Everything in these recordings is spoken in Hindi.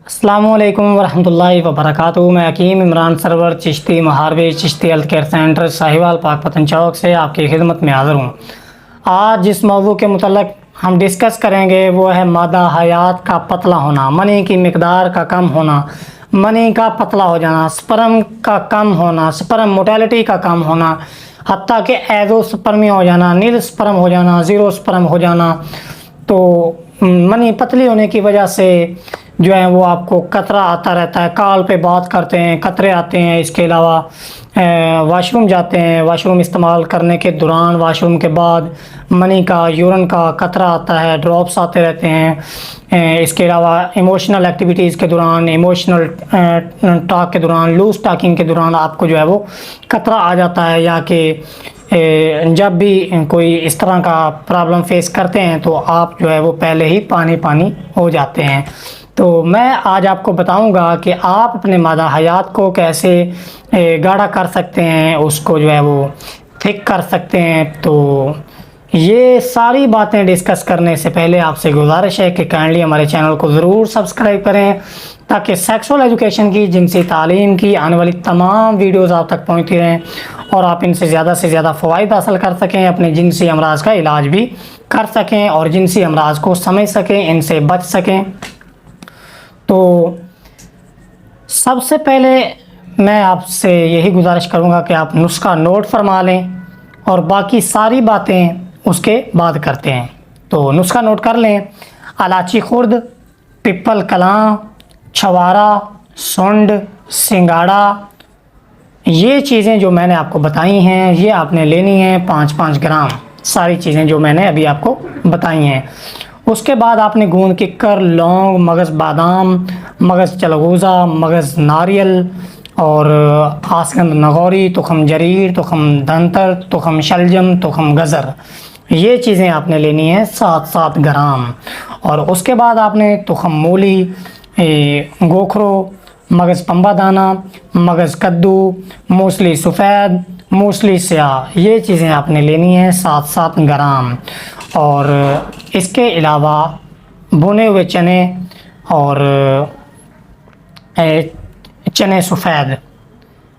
अस्सलामुअलैकुम वरहमतुल्लाहि वबरकातुहू। मैं Hakim Imran Sarwar Chishti Maharvi Chishti health care centre Sahiwal Pakpattan चौक से आपकी खिदमत में हाज़िर हूँ। आज जिस मौजू के मुतल्लक हम डिस्कस करेंगे वो है मादा हयात का पतला होना, मनी की मिकदार का कम होना, मनी का पतला हो जाना, स्पर्म का कम होना, स्पर्म मोटेलिटी का कम होना, हत्ता कि एज़ोस्पर्मी हो जाना, नील स्पर्म हो जाना, ज़ीरो स्पर्म हो जाना। तो मनी पतली होने की वजह से जो है वो आपको कतरा आता रहता है, कॉल पे बात करते हैं कतरे आते हैं। इसके अलावा वाशरूम जाते हैं, वाशरूम इस्तेमाल करने के दौरान वाशरूम के बाद मनी का यूरिन का कतरा आता है, ड्रॉप्स आते रहते हैं। इसके अलावा इमोशनल एक्टिविटीज़ के दौरान, इमोशनल टॉक के दौरान, लूज टॉकिंग के दौरान आपको जो है वो कतरा आ जाता है। या कि जब भी कोई इस तरह का प्रॉब्लम फेस करते हैं तो आप जो है वो पहले ही पानी पानी हो जाते हैं। तो मैं आज आपको बताऊंगा कि आप अपने मादा हयात को कैसे गाढ़ा कर सकते हैं, उसको जो है वो थिक कर सकते हैं। तो ये सारी बातें डिस्कस करने से पहले आपसे गुजारिश है कि काइंडली हमारे चैनल को ज़रूर सब्सक्राइब करें ताकि सेक्सुअल एजुकेशन की, जिनसी तालीम की आने वाली तमाम वीडियोज़ आप तक पहुँचती रहें और आप इनसे ज़्यादा फ़वाइद हासिल कर सकें, अपने जिनसी अमराज का इलाज भी कर सकें और जिनसी अमराज को समझ सकें, इनसे बच सकें। तो सबसे पहले मैं आपसे यही गुजारिश करूंगा कि आप नुस्खा नोट फरमा लें और बाकी सारी बातें उसके बाद करते हैं। तो नुस्खा नोट कर लें। इलायची खुर्द, पिपल कलां, छवारा, सुंड, सिंगाड़ा, ये चीज़ें जो मैंने आपको बताई हैं ये आपने लेनी है 5-5 ग्राम। सारी चीज़ें जो मैंने अभी आपको बताई हैं। उसके बाद आपने गूंद किक्कर, लौंग, मगज़ बादाम, मगज़ चलगूज़ा, मगज़ नारियल और आसगंद नगौरी, तुखम जरीर, तुखम धनतर, तुखम शलजम, तुखम गज़र, ये चीज़ें आपने लेनी है 7-7 ग्राम। और उसके बाद आपने तुखम मूली, गोखरो, मगज़ पंबा दाना, मगज़ कद्दू, मूसली सफ़ेद, मूसली स्याह, ये चीज़ें आपने लेनी है 7-7 ग्राम। और इसके अलावा भुने हुए चने और चने सफ़ेद,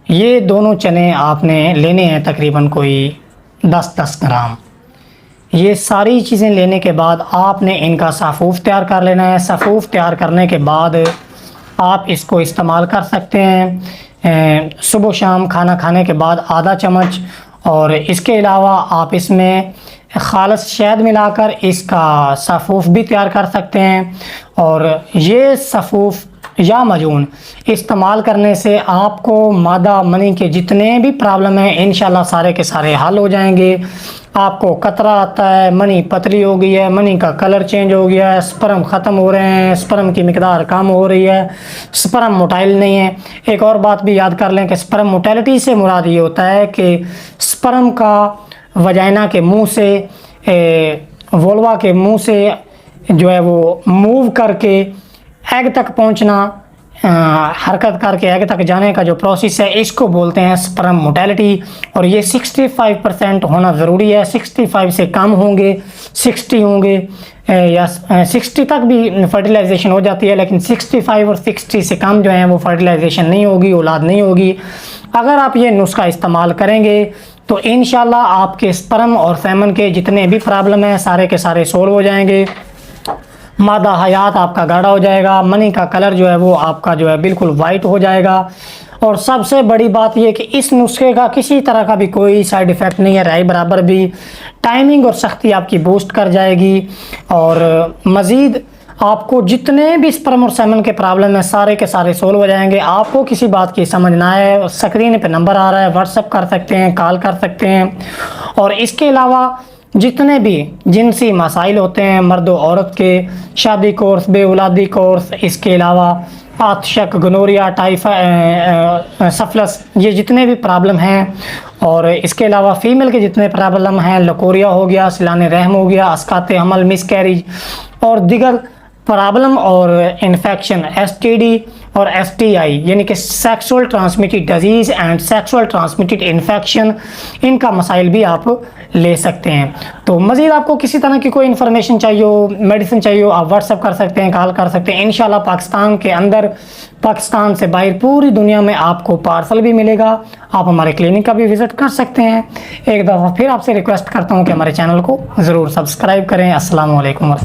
ये दोनों चने आपने लेने हैं तकरीबन कोई 10-10 ग्राम। ये सारी चीज़ें लेने के बाद आपने इनका सफ़ूफ़ तैयार कर लेना है। सफ़ूफ़ तैयार करने के बाद आप इसको इस्तेमाल कर सकते हैं सुबह शाम खाना खाने के बाद आधा चम्मच। और इसके अलावा आप इसमें खालस शहद मिलाकर इसका सफ़ूफ़ भी तैयार कर सकते हैं। और ये सफ़ूफ़ या मजून इस्तेमाल करने से आपको मादा मनी के जितने भी प्रॉब्लम हैं इंशाल्लाह सारे के सारे हल हो जाएंगे। आपको कतरा आता है, मनी पतली हो गई है, मनी का कलर चेंज हो गया है, स्पर्म ख़त्म हो रहे हैं, स्पर्म की मिकदार कम हो रही है, स्पर्म मोटाइल नहीं है। एक और बात भी याद कर लें कि स्पर्म मोटेलिटी से मुराद ये होता है कि स्पर्म का वजाइना के मुंह से, वोल्वा के मुंह से जो है वो मूव करके एग तक पहुंचना, हरकत करके एग तक जाने का जो प्रोसेस है इसको बोलते हैं स्पर्म मोटेलिटी। और ये 65% होना ज़रूरी है। 65 से कम होंगे, 60 होंगे या 60 तक भी फर्टिलाइजेशन हो जाती है, लेकिन 65 और 60 से कम जो है वो फर्टिलाइजेशन नहीं होगी, औलाद नहीं होगी। अगर आप ये नुस्खा इस्तेमाल करेंगे तो इंशाल्लाह आपके स्पर्म और सेमन के जितने भी प्रॉब्लम हैं सारे के सारे सोल्व हो जाएंगे। मादा हयात आपका गाढ़ा हो जाएगा, मनी का कलर जो है वो आपका जो है बिल्कुल वाइट हो जाएगा। और सबसे बड़ी बात यह कि इस नुस्खे का किसी तरह का भी कोई साइड इफ़ेक्ट नहीं है, राय बराबर भी टाइमिंग और सख्ती आपकी बूस्ट कर जाएगी। और मज़ीद आपको जितने भी स्पर्म और सेमन के प्रॉब्लम है सारे के सारे सोल्व हो जाएंगे। आपको किसी बात की समझ ना आए, स्क्रीन पे नंबर आ रहा है, व्हाट्सएप कर सकते हैं, कॉल कर सकते हैं। और इसके अलावा जितने भी जिनसी मसाइल होते हैं मर्द और औरत के, शादी कोर्स, बेऔलादी कोर्स, इसके अलावा आतशक, गनोरिया, टाइफाइड, सफलस, ये जितने भी प्रॉब्लम हैं, और इसके अलावा फ़ीमेल के जितने प्रॉब्लम हैं, लकोरिया हो गया, सिलाने रहम हो गया, अस्काते हमल, मिसकैरेज और दिगर प्रॉब्लम और इन्फेक्शन, एसटीडी और एसटीआई यानी कि sexual transmitted disease and sexual transmitted infection, इनका मसाइल भी आप ले सकते हैं। तो मज़ीद आपको किसी तरह की कोई इन्फॉर्मेशन चाहिए हो, मेडिसिन चाहिए हो, आप व्हाट्सअप कर सकते हैं, कॉल कर सकते हैं। इंशाल्लाह पाकिस्तान के अंदर, पाकिस्तान से बाहर पूरी दुनिया में आपको पार्सल भी मिलेगा। आप हमारे क्लिनिक का भी विज़िट कर सकते हैं। एक दफ़ा फिर आपसे रिक्वेस्ट करता हूँ कि हमारे चैनल को ज़रूर सब्सक्राइब करें। अस्सलाम वालेकुम।